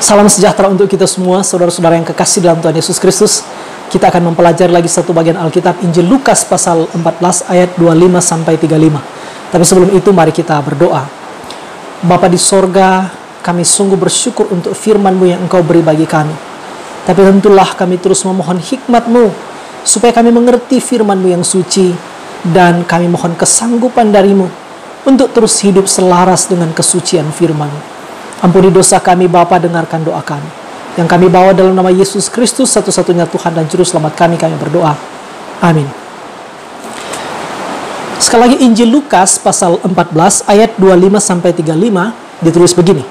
Salam sejahtera untuk kita semua, saudara-saudara yang kekasih dalam Tuhan Yesus Kristus. Kita akan mempelajari lagi satu bagian Alkitab, Injil Lukas pasal 14 ayat 25 sampai 35. Tapi sebelum itu mari kita berdoa. Bapa di sorga, kami sungguh bersyukur untuk firman-Mu yang Engkau beri bagi kami. Tapi tentulah kami terus memohon hikmat-Mu, supaya kami mengerti firman-Mu yang suci, dan kami mohon kesanggupan dari-Mu untuk terus hidup selaras dengan kesucian firman-Mu. Ampuni dosa kami Bapa, dengarkan doa kami yang kami bawa dalam nama Yesus Kristus, satu-satunya Tuhan dan Juru Selamat kami berdoa. Amin. Sekali lagi Injil Lukas pasal 14 ayat 25 sampai 35 ditulis begini.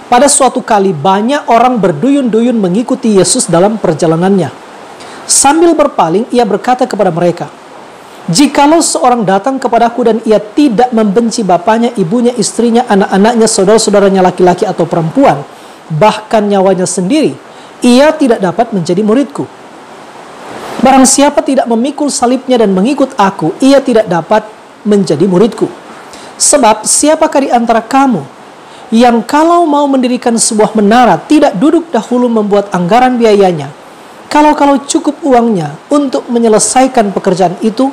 Pada suatu kali banyak orang berduyun-duyun mengikuti Yesus dalam perjalanannya. Sambil berpaling ia berkata kepada mereka, "Jikalau seorang datang kepadaku dan ia tidak membenci bapaknya, ibunya, istrinya, anak-anaknya, saudara-saudaranya laki-laki atau perempuan, bahkan nyawanya sendiri, ia tidak dapat menjadi muridku. Barang siapa tidak memikul salibnya dan mengikut aku, ia tidak dapat menjadi muridku. Sebab siapakah di antara kamu yang kalau mau mendirikan sebuah menara tidak duduk dahulu membuat anggaran biayanya, kalau cukup uangnya untuk menyelesaikan pekerjaan itu,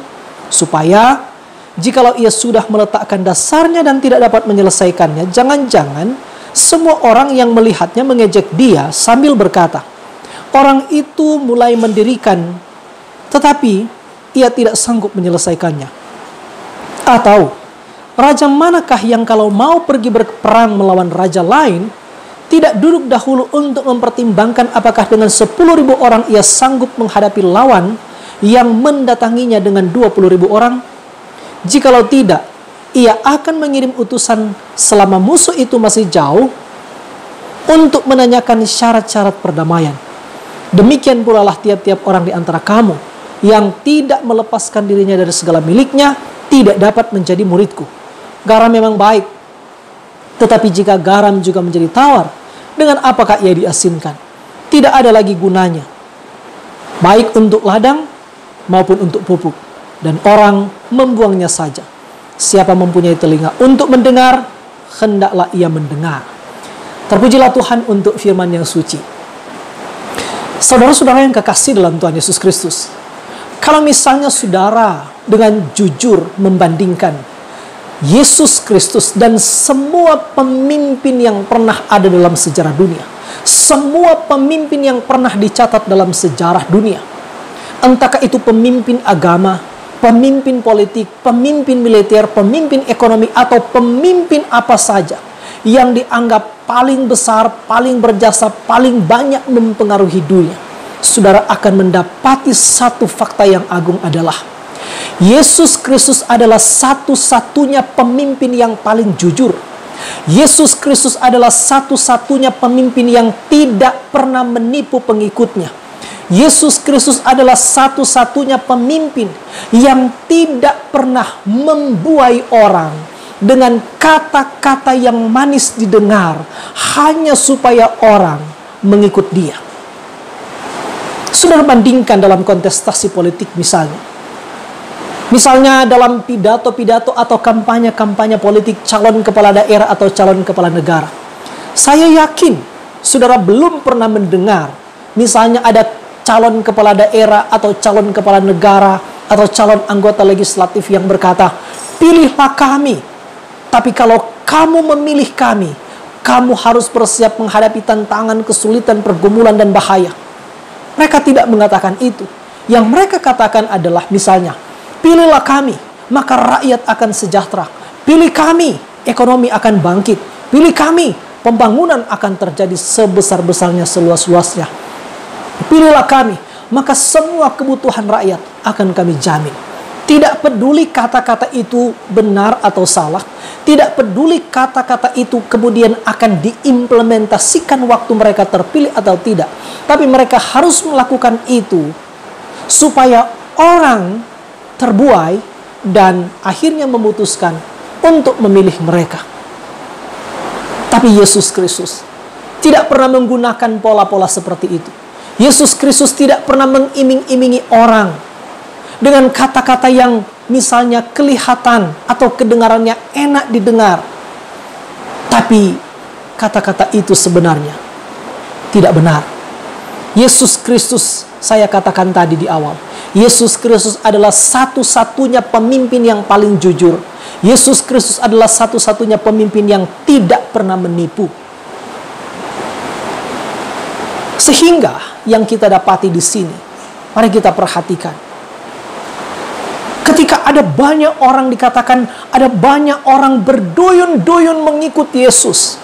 supaya jikalau ia sudah meletakkan dasarnya dan tidak dapat menyelesaikannya, jangan-jangan semua orang yang melihatnya mengejek dia sambil berkata, orang itu mulai mendirikan, tetapi ia tidak sanggup menyelesaikannya. Atau, raja manakah yang kalau mau pergi berperang melawan raja lain, tidak duduk dahulu untuk mempertimbangkan apakah dengan 10.000 orang ia sanggup menghadapi lawan yang mendatanginya dengan 20.000 orang? Jikalau tidak, ia akan mengirim utusan selama musuh itu masih jauh untuk menanyakan syarat-syarat perdamaian. Demikian pula lah tiap-tiap orang di antara kamu yang tidak melepaskan dirinya dari segala miliknya tidak dapat menjadi muridku. Garam memang baik, tetapi jika garam juga menjadi tawar, dengan apakah ia diasinkan? Tidak ada lagi gunanya, baik untuk ladang maupun untuk pupuk, dan orang membuangnya saja. Siapa mempunyai telinga untuk mendengar, hendaklah ia mendengar." Terpujilah Tuhan untuk firman yang suci. Saudara-saudara yang kekasih dalam Tuhan Yesus Kristus, kalau misalnya saudara dengan jujur membandingkan Yesus Kristus dan semua pemimpin yang pernah ada dalam sejarah dunia, semua pemimpin yang pernah dicatat dalam sejarah dunia, entahkah itu pemimpin agama, pemimpin politik, pemimpin militer, pemimpin ekonomi, atau pemimpin apa saja yang dianggap paling besar, paling berjasa, paling banyak mempengaruhi dunia, saudara akan mendapati satu fakta yang agung adalah Yesus Kristus adalah satu-satunya pemimpin yang paling jujur. Yesus Kristus adalah satu-satunya pemimpin yang tidak pernah menipu pengikutnya. Yesus Kristus adalah satu-satunya pemimpin yang tidak pernah membuai orang dengan kata-kata yang manis didengar hanya supaya orang mengikut dia. Saudara bandingkan dalam kontestasi politik misalnya dalam pidato-pidato atau kampanye-kampanye politik calon kepala daerah atau calon kepala negara. Saya yakin saudara belum pernah mendengar misalnya ada calon kepala daerah atau calon kepala negara atau calon anggota legislatif yang berkata, "Pilihlah kami, tapi kalau kamu memilih kami, kamu harus bersiap menghadapi tantangan, kesulitan, pergumulan, dan bahaya." Mereka tidak mengatakan itu. Yang mereka katakan adalah misalnya, "Pilihlah kami, maka rakyat akan sejahtera. Pilih kami, ekonomi akan bangkit. Pilih kami, pembangunan akan terjadi sebesar-besarnya, seluas-luasnya. Pilihlah kami, maka semua kebutuhan rakyat akan kami jamin." Tidak peduli kata-kata itu benar atau salah, tidak peduli kata-kata itu kemudian akan diimplementasikan waktu mereka terpilih atau tidak, tapi mereka harus melakukan itu supaya orang terbuai dan akhirnya memutuskan untuk memilih mereka. Tapi Yesus Kristus tidak pernah menggunakan pola-pola seperti itu. Yesus Kristus tidak pernah mengiming-imingi orang dengan kata-kata yang misalnya kelihatan atau kedengarannya enak didengar. Tapi kata-kata itu sebenarnya Tidak benar. Yesus Kristus, saya katakan tadi di awal, Yesus Kristus adalah satu-satunya pemimpin yang paling jujur. Yesus Kristus adalah satu-satunya pemimpin yang tidak pernah menipu. Sehingga yang kita dapati di sini, mari kita perhatikan. Ketika ada banyak orang, dikatakan ada banyak orang berduyun-duyun mengikuti Yesus.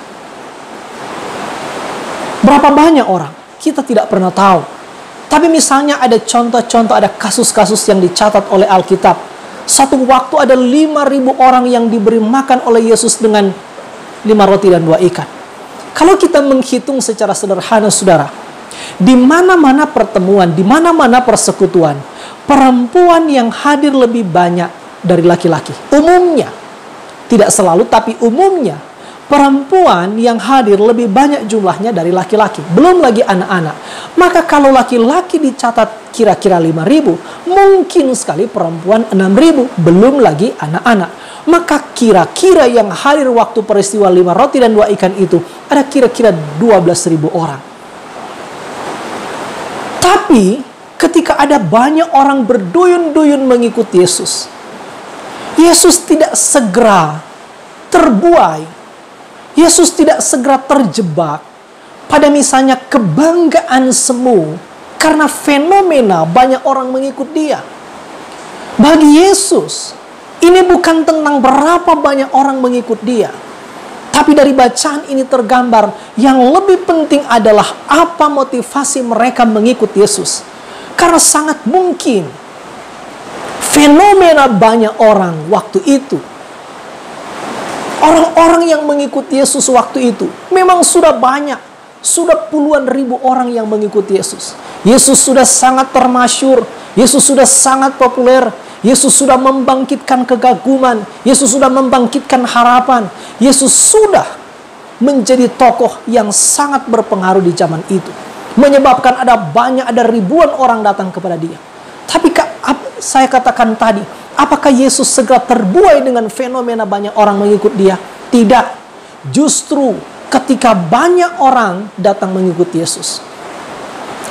Berapa banyak orang? Kita tidak pernah tahu. Tapi misalnya ada contoh-contoh, ada kasus-kasus yang dicatat oleh Alkitab. Satu waktu ada 5.000 orang yang diberi makan oleh Yesus dengan 5 roti dan 2 ikan. Kalau kita menghitung secara sederhana, saudara, di mana-mana pertemuan, di mana-mana persekutuan, perempuan yang hadir lebih banyak dari laki-laki. Umumnya, tidak selalu, tapi umumnya, perempuan yang hadir lebih banyak jumlahnya dari laki-laki. Belum lagi anak-anak. Maka kalau laki-laki dicatat kira-kira 5.000, mungkin sekali perempuan 6.000. Belum lagi anak-anak. Maka kira-kira yang hadir waktu peristiwa 5 roti dan 2 ikan itu ada kira-kira 12.000 orang. Tapi ketika ada banyak orang berduyun-duyun mengikuti Yesus, Yesus tidak segera terbuai. Yesus tidak segera terjebak pada misalnya kebanggaan semu karena fenomena banyak orang mengikut dia. Bagi Yesus, ini bukan tentang berapa banyak orang mengikut dia. Tapi dari bacaan ini tergambar yang lebih penting adalah apa motivasi mereka mengikut Yesus. Karena sangat mungkin fenomena banyak orang waktu itu, orang-orang yang mengikuti Yesus waktu itu memang sudah banyak. Sudah puluhan ribu orang yang mengikuti Yesus. Yesus sudah sangat termasyur. Yesus sudah sangat populer. Yesus sudah membangkitkan kegaguman. Yesus sudah membangkitkan harapan. Yesus sudah menjadi tokoh yang sangat berpengaruh di zaman itu. Menyebabkan ada ribuan orang datang kepada dia. Tapi saya katakan tadi, apakah Yesus segera terbuai dengan fenomena banyak orang mengikut dia? Tidak. Justru ketika banyak orang datang mengikuti Yesus,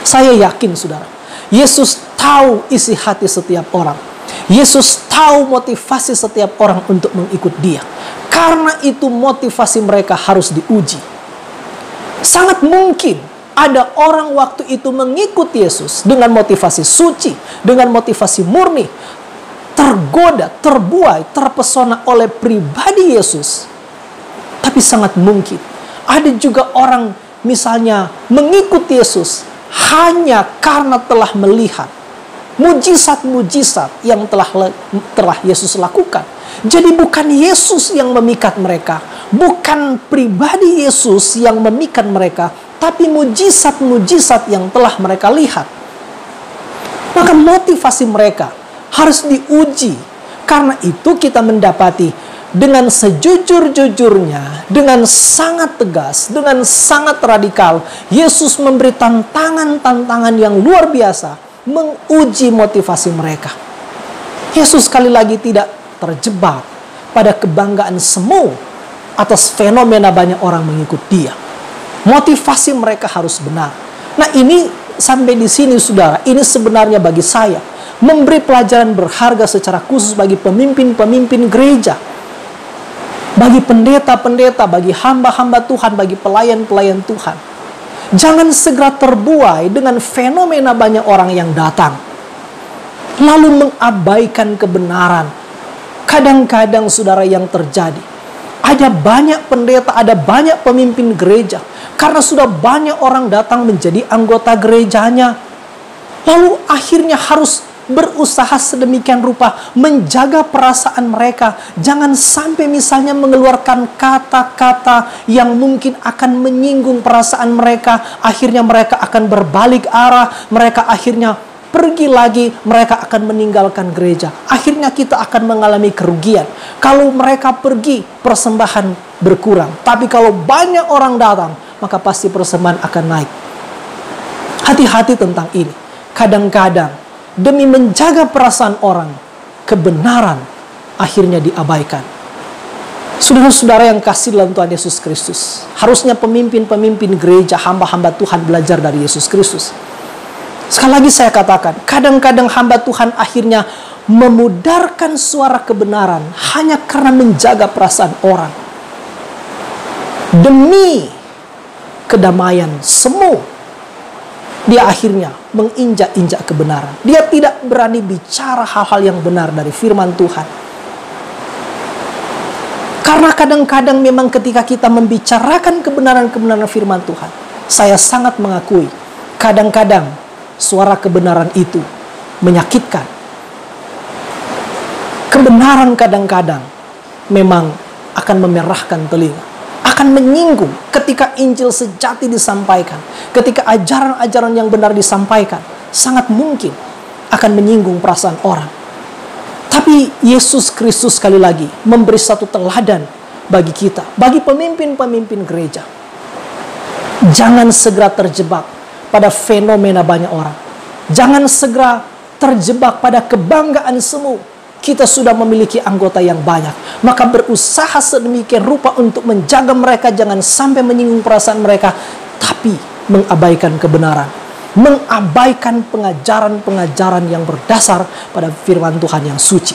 saya yakin saudara, Yesus tahu isi hati setiap orang. Yesus tahu motivasi setiap orang untuk mengikut dia. Karena itu motivasi mereka harus diuji. Sangat mungkin ada orang waktu itu mengikuti Yesus dengan motivasi suci, dengan motivasi murni, tergoda, terbuai, terpesona oleh pribadi Yesus. Tapi sangat mungkin ada juga orang misalnya mengikuti Yesus hanya karena telah melihat mujizat-mujizat yang telah Yesus lakukan. Jadi bukan Yesus yang memikat mereka, bukan pribadi Yesus yang memikat mereka, tapi mujizat-mujizat yang telah mereka lihat. Maka motivasi mereka harus diuji. Karena itu kita mendapati dengan sejujur-jujurnya, dengan sangat tegas, dengan sangat radikal, Yesus memberi tantangan-tantangan yang luar biasa, menguji motivasi mereka. Yesus sekali lagi tidak terjebak pada kebanggaan semu atas fenomena banyak orang mengikut dia. Motivasi mereka harus benar. Nah, ini sampai di sini saudara, ini sebenarnya bagi saya memberi pelajaran berharga secara khusus bagi pemimpin-pemimpin gereja, bagi pendeta-pendeta, bagi hamba-hamba Tuhan, bagi pelayan-pelayan Tuhan. Jangan segera terbuai dengan fenomena banyak orang yang datang, lalu mengabaikan kebenaran. Kadang-kadang saudara yang terjadi, ada banyak pendeta, ada banyak pemimpin gereja, karena sudah banyak orang datang menjadi anggota gerejanya, lalu akhirnya harus berusaha sedemikian rupa menjaga perasaan mereka. Jangan sampai misalnya mengeluarkan kata-kata yang mungkin akan menyinggung perasaan mereka. Akhirnya mereka akan berbalik arah. Mereka akhirnya pergi lagi. Mereka akan meninggalkan gereja. Akhirnya kita akan mengalami kerugian. Kalau mereka pergi, persembahan berkurang. Tapi kalau banyak orang datang, maka pasti persembahan akan naik. Hati-hati tentang ini. Kadang-kadang demi menjaga perasaan orang, kebenaran akhirnya diabaikan. Saudara-saudara yang kasih dalam Tuhan Yesus Kristus, harusnya pemimpin-pemimpin gereja, hamba-hamba Tuhan belajar dari Yesus Kristus. Sekali lagi saya katakan, kadang-kadang hamba Tuhan akhirnya memudarkan suara kebenaran hanya karena menjaga perasaan orang. Demi kedamaian semu, dia akhirnya menginjak-injak kebenaran. Dia tidak berani bicara hal-hal yang benar dari firman Tuhan. Karena kadang-kadang memang ketika kita membicarakan kebenaran-kebenaran firman Tuhan, saya sangat mengakui, kadang-kadang suara kebenaran itu menyakitkan. Kebenaran kadang-kadang memang akan memerahkan telinga, akan menyinggung ketika Injil sejati disampaikan, ketika ajaran-ajaran yang benar disampaikan, sangat mungkin akan menyinggung perasaan orang. Tapi Yesus Kristus sekali lagi memberi satu teladan bagi kita, bagi pemimpin-pemimpin gereja. Jangan segera terjebak pada fenomena banyak orang. Jangan segera terjebak pada kebanggaan semu. Kita sudah memiliki anggota yang banyak, maka berusaha sedemikian rupa untuk menjaga mereka jangan sampai menyinggung perasaan mereka, tapi mengabaikan kebenaran, mengabaikan pengajaran-pengajaran yang berdasar pada firman Tuhan yang suci.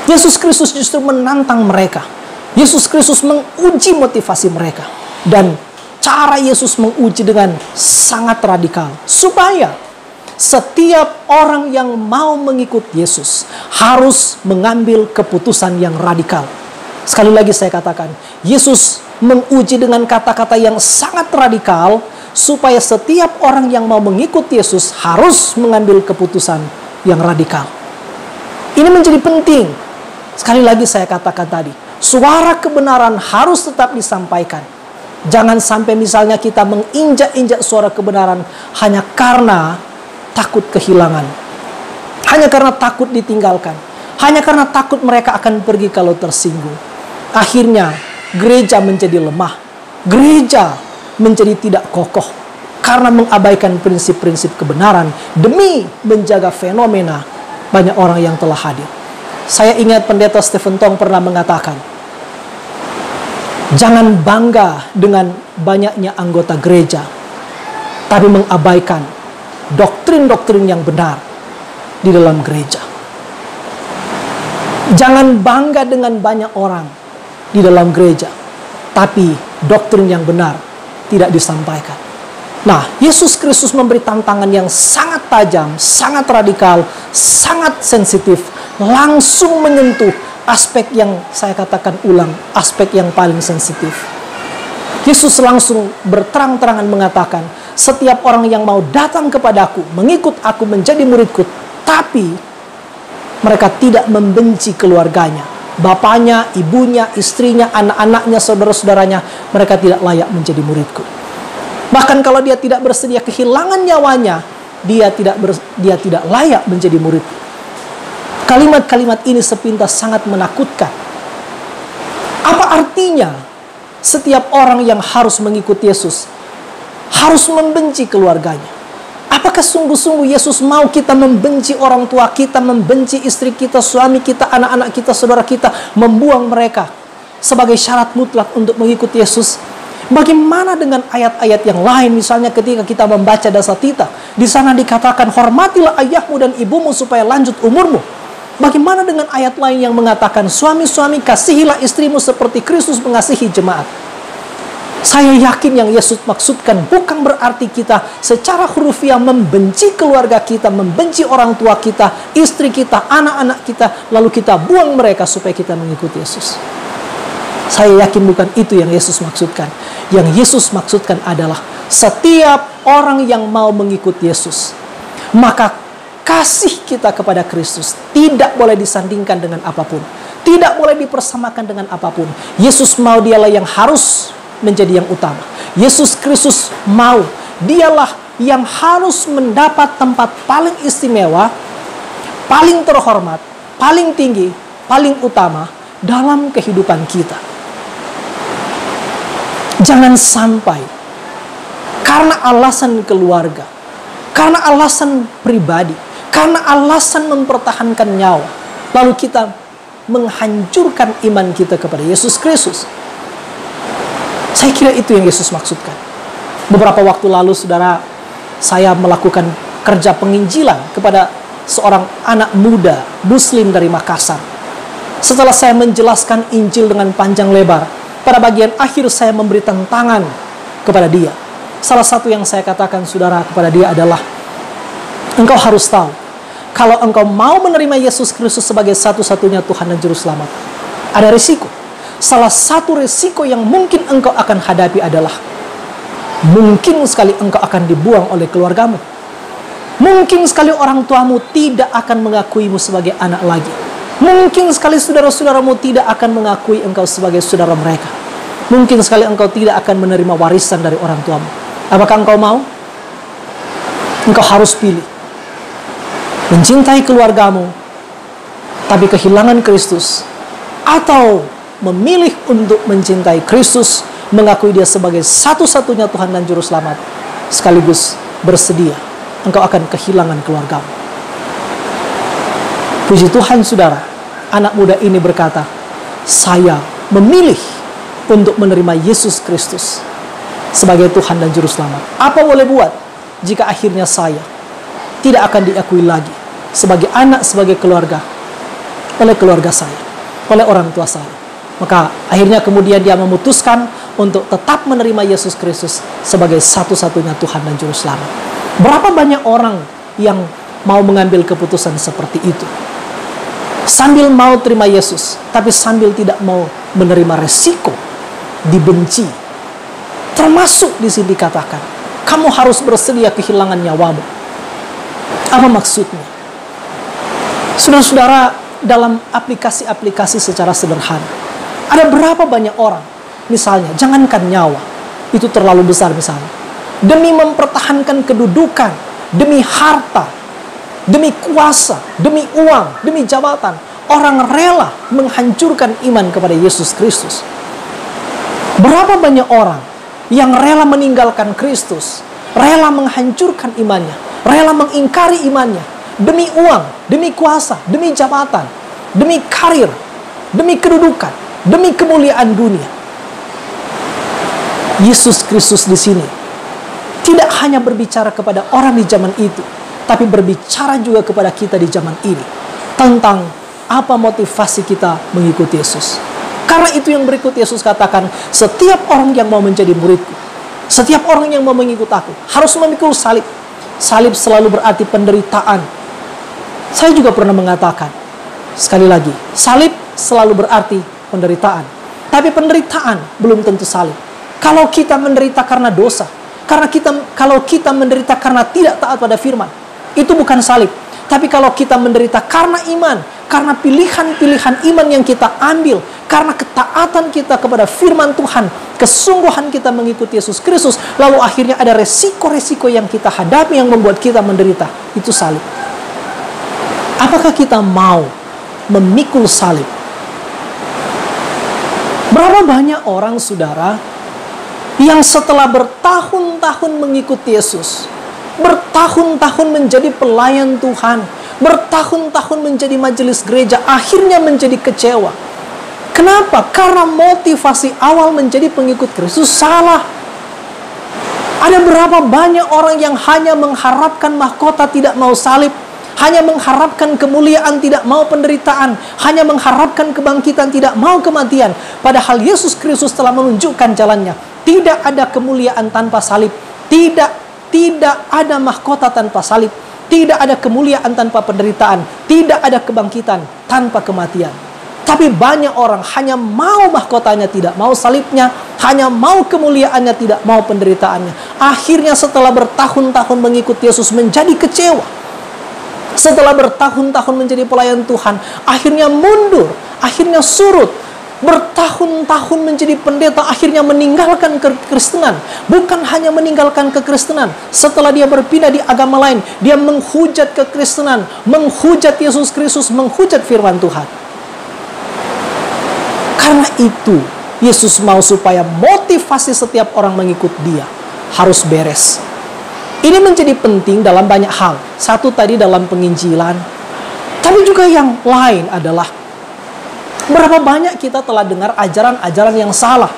Yesus Kristus justru menantang mereka. Yesus Kristus menguji motivasi mereka. Dan cara Yesus menguji dengan sangat radikal, supaya setiap orang yang mau mengikut Yesus harus mengambil keputusan yang radikal. Sekali lagi saya katakan, Yesus menguji dengan kata-kata yang sangat radikal, supaya setiap orang yang mau mengikut Yesus harus mengambil keputusan yang radikal. Ini menjadi penting. Sekali lagi saya katakan tadi, suara kebenaran harus tetap disampaikan. Jangan sampai misalnya kita menginjak-injak suara kebenaran hanya karena takut kehilangan, hanya karena takut ditinggalkan, hanya karena takut mereka akan pergi kalau tersinggung. Akhirnya gereja menjadi lemah, gereja menjadi tidak kokoh karena mengabaikan prinsip-prinsip kebenaran demi menjaga fenomena banyak orang yang telah hadir. Saya ingat pendeta Stephen Tong pernah mengatakan, jangan bangga dengan banyaknya anggota gereja, tapi mengabaikan doktrin-doktrin yang benar di dalam gereja. Jangan bangga dengan banyak orang di dalam gereja, tapi doktrin yang benar tidak disampaikan. Nah, Yesus Kristus memberi tantangan yang sangat tajam, sangat radikal, sangat sensitif, langsung menyentuh aspek yang saya katakan ulang, aspek yang paling sensitif. Yesus langsung berterang-terangan mengatakan, setiap orang yang mau datang kepadaku, mengikut aku, menjadi muridku, tapi mereka tidak membenci keluarganya, bapaknya, ibunya, istrinya, anak-anaknya, saudara-saudaranya, mereka tidak layak menjadi muridku. Bahkan kalau dia tidak bersedia kehilangan nyawanya, dia tidak layak menjadi muridku. Kalimat-kalimat ini sepintas sangat menakutkan. Apa artinya setiap orang yang harus mengikuti Yesus harus membenci keluarganya? Apakah sungguh-sungguh Yesus mau kita membenci orang tua kita, membenci istri kita, suami kita, anak-anak kita, saudara kita, membuang mereka sebagai syarat mutlak untuk mengikuti Yesus? Bagaimana dengan ayat-ayat yang lain? Misalnya ketika kita membaca Dasatita, di sana dikatakan hormatilah ayahmu dan ibumu supaya lanjut umurmu. Bagaimana dengan ayat lain yang mengatakan suami-suami kasihilah istrimu seperti Kristus mengasihi jemaat? Saya yakin yang Yesus maksudkan bukan berarti kita secara hurufiah membenci keluarga kita, membenci orang tua kita, istri kita, anak-anak kita, lalu kita buang mereka supaya kita mengikuti Yesus. Saya yakin bukan itu yang Yesus maksudkan. Yang Yesus maksudkan adalah setiap orang yang mau mengikuti Yesus, maka kasih kita kepada Kristus tidak boleh disandingkan dengan apapun, tidak boleh dipersamakan dengan apapun. Yesus mau dialah yang harus menjadi yang utama. Yesus Kristus mau dialah yang harus mendapat tempat paling istimewa, paling terhormat, paling tinggi, paling utama dalam kehidupan kita. Jangan sampai karena alasan keluarga, karena alasan pribadi, karena alasan mempertahankan nyawa, lalu kita menghancurkan iman kita kepada Yesus Kristus. Saya kira itu yang Yesus maksudkan. Beberapa waktu lalu, saudara, saya melakukan kerja penginjilan kepada seorang anak muda Muslim dari Makassar. Setelah saya menjelaskan Injil dengan panjang lebar, pada bagian akhir saya memberi tantangan kepada dia. Salah satu yang saya katakan, saudara, kepada dia adalah, engkau harus tahu, kalau engkau mau menerima Yesus Kristus sebagai satu-satunya Tuhan dan Juru Selamat, ada risiko. Salah satu risiko yang mungkin engkau akan hadapi adalah, mungkin sekali engkau akan dibuang oleh keluargamu. Mungkin sekali orang tuamu tidak akan mengakuimu sebagai anak lagi. Mungkin sekali saudara-saudaramu tidak akan mengakui engkau sebagai saudara mereka. Mungkin sekali engkau tidak akan menerima warisan dari orang tuamu. Apakah engkau mau? Engkau harus pilih. Mencintai keluargamu, tapi kehilangan Kristus. Atau memilih untuk mencintai Kristus, mengakui dia sebagai satu-satunya Tuhan dan Juru Selamat, sekaligus bersedia engkau akan kehilangan keluargamu. Puji Tuhan, saudara, anak muda ini berkata, saya memilih untuk menerima Yesus Kristus sebagai Tuhan dan Juru Selamat. Apa boleh buat jika akhirnya saya tidak akan diakui lagi sebagai anak, sebagai keluarga, oleh keluarga saya, oleh orang tua saya? Maka akhirnya kemudian dia memutuskan untuk tetap menerima Yesus Kristus sebagai satu-satunya Tuhan dan Juru Selamat. Berapa banyak orang yang mau mengambil keputusan seperti itu? Sambil mau terima Yesus, tapi sambil tidak mau menerima resiko dibenci. Termasuk di sini dikatakan, kamu harus bersedia kehilangan nyawamu. Apa maksudnya? Saudara-saudara, dalam aplikasi-aplikasi secara sederhana, ada berapa banyak orang, misalnya, jangankan nyawa, itu terlalu besar misalnya, demi mempertahankan kedudukan, demi harta, demi kuasa, demi uang, demi jabatan, orang rela menghancurkan iman kepada Yesus Kristus. Berapa banyak orang yang rela meninggalkan Kristus, rela menghancurkan imannya, rela mengingkari imannya, demi uang, demi kuasa, demi jabatan, demi karir, demi kedudukan, demi kemuliaan dunia. Yesus Kristus di sini tidak hanya berbicara kepada orang di zaman itu, tapi berbicara juga kepada kita di zaman ini tentang apa motivasi kita mengikuti Yesus. Karena itu yang berikut Yesus katakan, setiap orang yang mau menjadi muridku, setiap orang yang mau mengikut aku, harus memikul salib. Salib selalu berarti penderitaan. Saya juga pernah mengatakan, sekali lagi, salib selalu berarti penderitaan. Tapi penderitaan belum tentu salib. Kalau kita menderita karena dosa, kalau kita menderita karena tidak taat pada firman, itu bukan salib. Tapi kalau kita menderita karena iman, karena pilihan-pilihan iman yang kita ambil, karena ketaatan kita kepada firman Tuhan, kesungguhan kita mengikuti Yesus Kristus, lalu akhirnya ada resiko-resiko yang kita hadapi yang membuat kita menderita, itu salib. Apakah kita mau memikul salib? Berapa banyak orang, saudara, yang setelah bertahun-tahun mengikuti Yesus, bertahun-tahun menjadi pelayan Tuhan, bertahun-tahun menjadi majelis gereja, akhirnya menjadi kecewa. Kenapa? Karena motivasi awal menjadi pengikut Kristus salah. Ada berapa banyak orang yang hanya mengharapkan mahkota, tidak mau salib, hanya mengharapkan kemuliaan, tidak mau penderitaan, hanya mengharapkan kebangkitan, tidak mau kematian. Padahal Yesus Kristus telah menunjukkan jalannya. Tidak ada kemuliaan tanpa salib, tidak ada mahkota tanpa salib, tidak ada kemuliaan tanpa penderitaan, tidak ada kebangkitan tanpa kematian. Tapi banyak orang hanya mau mahkotanya, tidak mau salibnya, hanya mau kemuliaannya, tidak mau penderitaannya. Akhirnya setelah bertahun-tahun mengikuti Yesus menjadi kecewa. Setelah bertahun-tahun menjadi pelayan Tuhan, akhirnya mundur, akhirnya surut. Bertahun-tahun menjadi pendeta, akhirnya meninggalkan kekristenan. Bukan hanya meninggalkan kekristenan, setelah dia berpindah di agama lain, dia menghujat kekristenan, menghujat Yesus Kristus, menghujat firman Tuhan. Karena itu, Yesus mau supaya motivasi setiap orang mengikut dia harus beres. Ini menjadi penting dalam banyak hal. Satu tadi dalam penginjilan, tapi juga yang lain adalah Berapa banyak kita telah dengar ajaran-ajaran yang salah,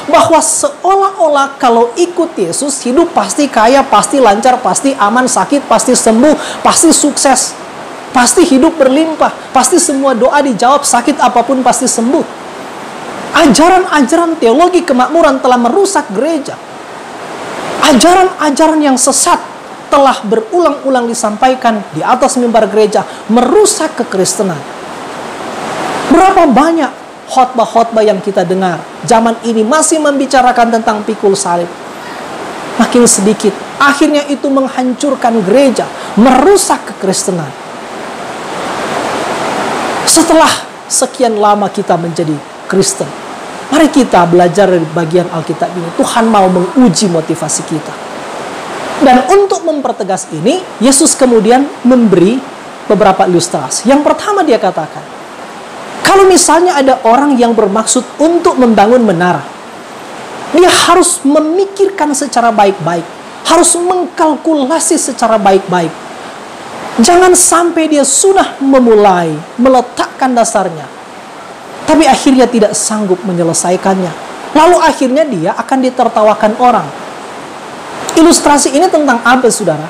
bahwa seolah-olah kalau ikut Yesus, hidup pasti kaya, pasti lancar, pasti aman, sakit pasti sembuh, pasti sukses, pasti hidup berlimpah, pasti semua doa dijawab, sakit apapun pasti sembuh. Ajaran-ajaran teologi kemakmuran telah merusak gereja. Ajaran-ajaran yang sesat telah berulang-ulang disampaikan di atas mimbar gereja, merusak kekristenan. Berapa banyak khotbah-khotbah yang kita dengar zaman ini masih membicarakan tentang pikul salib. Makin sedikit, akhirnya itu menghancurkan gereja, merusak kekristenan. Setelah sekian lama kita menjadi Kristen, mari kita belajar dari bagian Alkitab ini. Tuhan mau menguji motivasi kita. Dan untuk mempertegas ini, Yesus kemudian memberi beberapa ilustrasi. Yang pertama dia katakan, kalau misalnya ada orang yang bermaksud untuk membangun menara, dia harus memikirkan secara baik-baik, harus mengkalkulasi secara baik-baik. Jangan sampai dia sudah memulai meletakkan dasarnya, tapi akhirnya tidak sanggup menyelesaikannya. Lalu akhirnya dia akan ditertawakan orang. Ilustrasi ini tentang apa, saudara?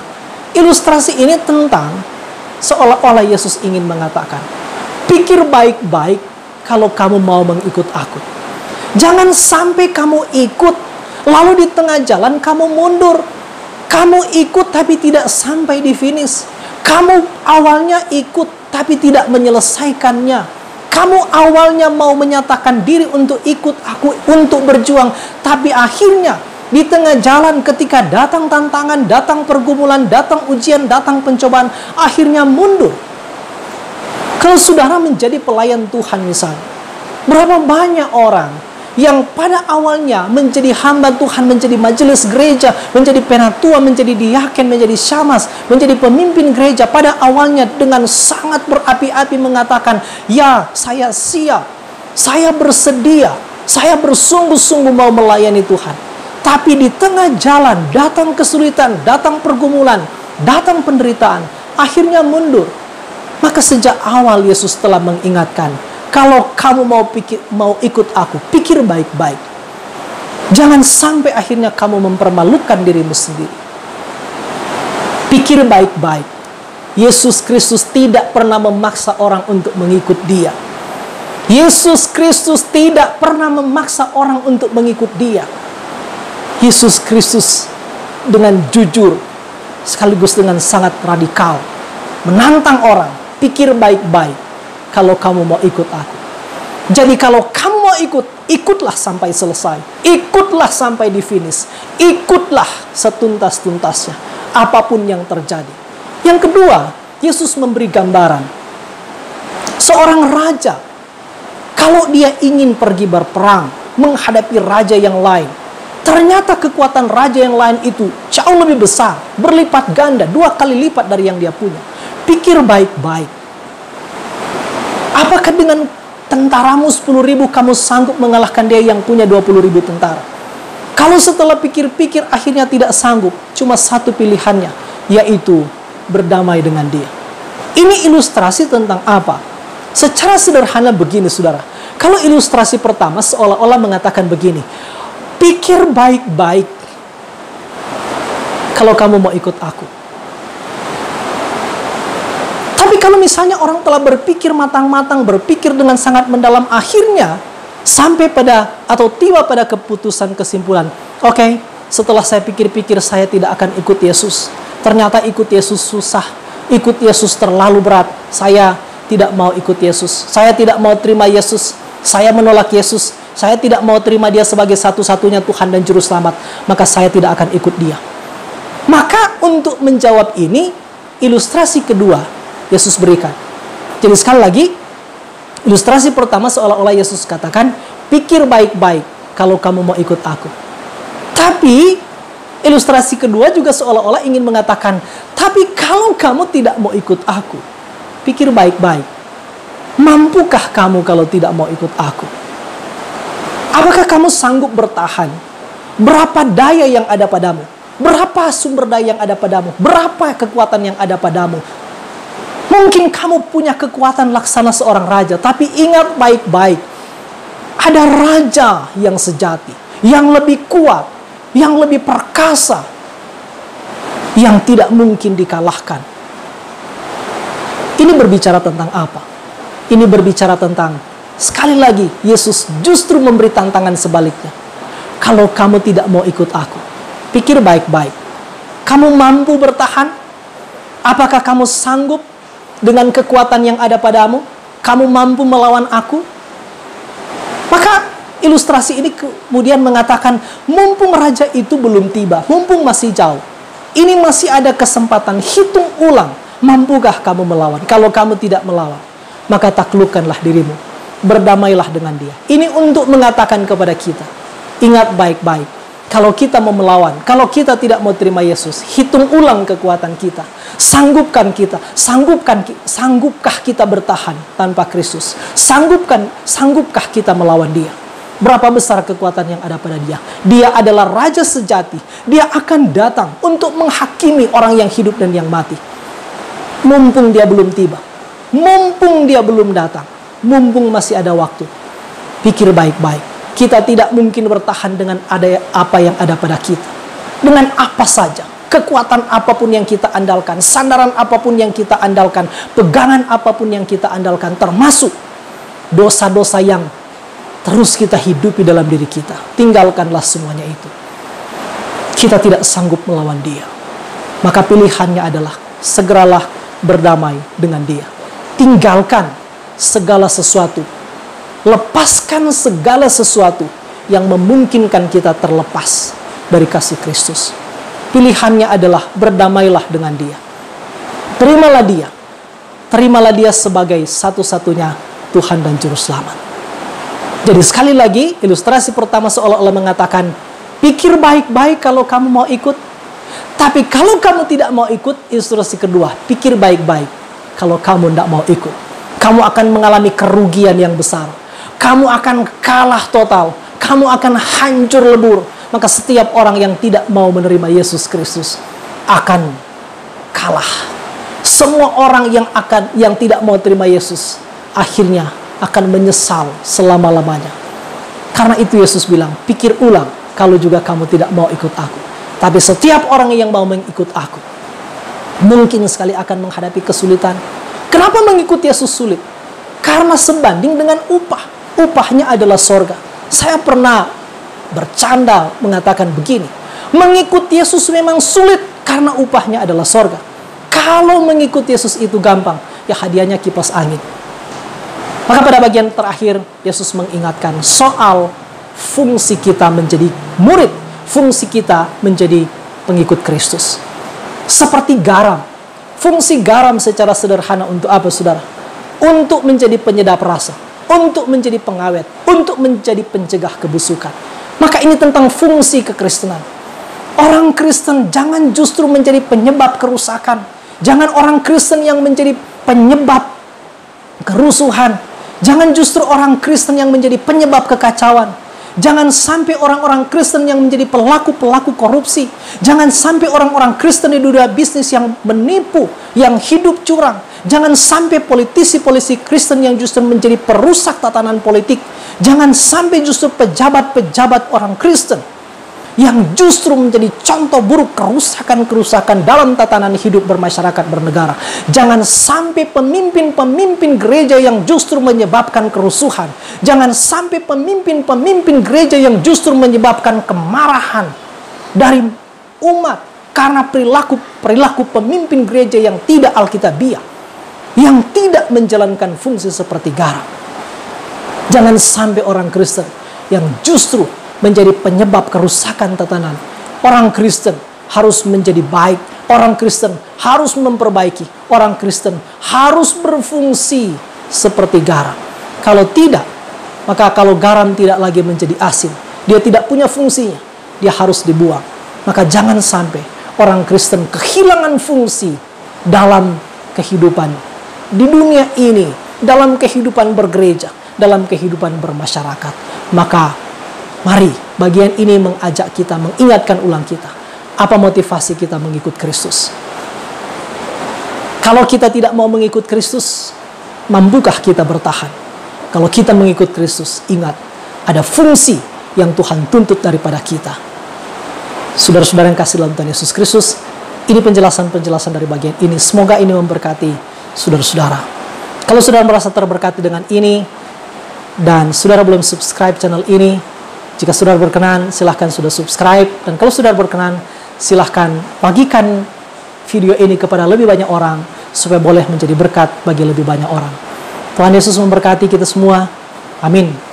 Ilustrasi ini tentang seolah-olah Yesus ingin mengatakan, pikir baik-baik kalau kamu mau mengikut aku. Jangan sampai kamu ikut, lalu di tengah jalan kamu mundur. Kamu ikut tapi tidak sampai di finish. Kamu awalnya ikut tapi tidak menyelesaikannya. Kamu awalnya mau menyatakan diri untuk ikut aku, untuk berjuang, tapi akhirnya di tengah jalan ketika datang tantangan, datang pergumulan, datang ujian, datang pencobaan, akhirnya mundur. Kalau saudara menjadi pelayan Tuhan misalnya, berapa banyak orang yang pada awalnya menjadi hamba Tuhan, menjadi majelis gereja, menjadi penatua, menjadi diaken, menjadi syamas, menjadi pemimpin gereja, pada awalnya dengan sangat berapi-api mengatakan, ya saya siap, saya bersedia, saya bersungguh-sungguh mau melayani Tuhan. Tapi di tengah jalan datang kesulitan, datang pergumulan, datang penderitaan, akhirnya mundur. Maka sejak awal Yesus telah mengingatkan, kalau kamu mau ikut aku, pikir baik-baik. Jangan sampai akhirnya kamu mempermalukan dirimu sendiri. Pikir baik-baik. Yesus Kristus tidak pernah memaksa orang untuk mengikut Dia. Yesus Kristus tidak pernah memaksa orang untuk mengikut Dia. Yesus Kristus dengan jujur, sekaligus dengan sangat radikal, menantang orang, pikir baik-baik kalau kamu mau ikut aku. Jadi kalau kamu mau ikut, ikutlah sampai selesai. Ikutlah sampai di finish. Ikutlah setuntas-tuntasnya, apapun yang terjadi. Yang kedua, Yesus memberi gambaran. Seorang raja, kalau dia ingin pergi berperang, menghadapi raja yang lain, ternyata kekuatan raja yang lain itu jauh lebih besar, berlipat ganda, 2 kali lipat dari yang dia punya. Pikir baik-baik. Apakah dengan tentaramu 10.000 kamu sanggup mengalahkan dia yang punya 20.000 tentara? Kalau setelah pikir-pikir akhirnya tidak sanggup, cuma satu pilihannya, yaitu berdamai dengan dia. Ini ilustrasi tentang apa? Secara sederhana begini, saudara. Kalau ilustrasi pertama seolah-olah mengatakan begini, pikir baik-baik kalau kamu mau ikut aku. Tapi kalau misalnya orang telah berpikir matang-matang, berpikir dengan sangat mendalam, akhirnya sampai pada atau tiba pada keputusan kesimpulan, oke, setelah saya pikir-pikir saya tidak akan ikut Yesus. Ternyata ikut Yesus susah, ikut Yesus terlalu berat. Saya tidak mau ikut Yesus. Saya tidak mau terima Yesus. Saya menolak Yesus. Saya tidak mau terima Dia sebagai satu-satunya Tuhan dan Juru Selamat. Maka saya tidak akan ikut Dia. Maka untuk menjawab ini, ilustrasi kedua Yesus berikan. Jadi sekali lagi, ilustrasi pertama seolah-olah Yesus katakan, pikir baik-baik kalau kamu mau ikut aku. Tapi ilustrasi kedua juga seolah-olah ingin mengatakan, tapi kalau kamu tidak mau ikut aku, pikir baik-baik. Mampukah kamu kalau tidak mau ikut aku? Apakah kamu sanggup bertahan? Berapa daya yang ada padamu? Berapa sumber daya yang ada padamu? Berapa kekuatan yang ada padamu? Mungkin kamu punya kekuatan laksana seorang raja, tapi ingat baik-baik, ada raja yang sejati, yang lebih kuat, yang lebih perkasa, yang tidak mungkin dikalahkan. Ini berbicara tentang apa? Ini berbicara tentang, sekali lagi, Yesus justru memberi tantangan sebaliknya. Kalau kamu tidak mau ikut aku, pikir baik-baik. Kamu mampu bertahan? Apakah kamu sanggup dengan kekuatan yang ada padamu? Kamu mampu melawan aku? Maka ilustrasi ini kemudian mengatakan, mumpung raja itu belum tiba, mumpung masih jauh, ini masih ada kesempatan, hitung ulang. Mampukah kamu melawan? Kalau kamu tidak melawan, maka taklukkanlah dirimu. Berdamailah dengan dia. Ini untuk mengatakan kepada kita, ingat baik-baik. Kalau kita mau melawan, kalau kita tidak mau terima Yesus, hitung ulang kekuatan kita. Sanggupkah kita bertahan tanpa Kristus? Sanggupkah kita melawan dia? Berapa besar kekuatan yang ada pada dia? Dia adalah raja sejati. Dia akan datang untuk menghakimi orang yang hidup dan yang mati. Mumpung dia belum tiba, mumpung dia belum datang, mumpung masih ada waktu, pikir baik-baik. Kita tidak mungkin bertahan dengan apa yang ada pada kita. Dengan apa saja, kekuatan apapun yang kita andalkan, sandaran apapun yang kita andalkan, pegangan apapun yang kita andalkan, termasuk dosa-dosa yang terus kita hidupi dalam diri kita. Tinggalkanlah semuanya itu. Kita tidak sanggup melawan dia. Maka pilihannya adalah, segeralah berdamai dengan dia. Tinggalkan segala sesuatu. Lepaskan segala sesuatu yang memungkinkan kita terlepas dari kasih Kristus. Pilihannya adalah berdamailah dengan dia. Terimalah dia. Terimalah dia sebagai satu-satunya Tuhan dan Juru Selamat. Jadi sekali lagi, ilustrasi pertama seolah-olah mengatakan, pikir baik-baik kalau kamu mau ikut. Tapi kalau kamu tidak mau ikut, ilustrasi kedua, pikir baik-baik. Kalau kamu tidak mau ikut, kamu akan mengalami kerugian yang besar. Kamu akan kalah total. Kamu akan hancur lebur. Maka setiap orang yang tidak mau menerima Yesus Kristus akan kalah. Semua orang yang tidak mau terima Yesus akhirnya akan menyesal selama-lamanya. Karena itu Yesus bilang, pikir ulang kalau juga kamu tidak mau ikut aku. Tapi setiap orang yang mau mengikut aku, mungkin sekali akan menghadapi kesulitan. Kenapa mengikut Yesus sulit? Karena sebanding dengan upah. Upahnya adalah sorga. Saya pernah bercanda mengatakan begini, mengikut Yesus memang sulit karena upahnya adalah sorga. Kalau mengikut Yesus itu gampang, ya hadiahnya kipas angin. Maka pada bagian terakhir, Yesus mengingatkan soal fungsi kita menjadi murid. Fungsi kita menjadi pengikut Kristus. Seperti garam. Fungsi garam secara sederhana untuk apa, saudara? Untuk menjadi penyedap rasa. Untuk menjadi pengawet. Untuk menjadi pencegah kebusukan. Maka ini tentang fungsi kekristenan. Orang Kristen jangan justru menjadi penyebab kerusakan. Jangan orang Kristen yang menjadi penyebab kerusuhan. Jangan justru orang Kristen yang menjadi penyebab kekacauan. Jangan sampai orang-orang Kristen yang menjadi pelaku-pelaku korupsi. Jangan sampai orang-orang Kristen di dunia bisnis yang menipu, yang hidup curang. Jangan sampai politisi-politisi Kristen yang justru menjadi perusak tatanan politik. Jangan sampai justru pejabat-pejabat orang Kristen yang justru menjadi contoh buruk kerusakan-kerusakan dalam tatanan hidup bermasyarakat bernegara. Jangan sampai pemimpin-pemimpin gereja yang justru menyebabkan kerusuhan. Jangan sampai pemimpin-pemimpin gereja yang justru menyebabkan kemarahan dari umat karena perilaku pemimpin gereja yang tidak alkitabiah, yang tidak menjalankan fungsi seperti garam. Jangan sampai orang Kristen yang justru menjadi penyebab kerusakan tatanan. Orang Kristen harus menjadi baik. Orang Kristen harus memperbaiki. Orang Kristen harus berfungsi seperti garam. Kalau tidak, maka kalau garam tidak lagi menjadi asin, dia tidak punya fungsinya, dia harus dibuang. Maka jangan sampai orang Kristen kehilangan fungsi dalam kehidupan di dunia ini, dalam kehidupan bergereja, dalam kehidupan bermasyarakat. Maka mari, bagian ini mengajak kita, mengingatkan ulang kita. Apa motivasi kita mengikut Kristus? Kalau kita tidak mau mengikut Kristus, mampukah kita bertahan? Kalau kita mengikut Kristus, ingat, ada fungsi yang Tuhan tuntut daripada kita. Saudara-saudara yang kasih dalam Tuhan Yesus Kristus, ini penjelasan-penjelasan dari bagian ini. Semoga ini memberkati saudara-saudara. Kalau saudara merasa terberkati dengan ini, dan saudara belum subscribe channel ini, jika saudara berkenan, silahkan sudah subscribe. Dan kalau saudara berkenan, silahkan bagikan video ini kepada lebih banyak orang, supaya boleh menjadi berkat bagi lebih banyak orang. Tuhan Yesus memberkati kita semua. Amin.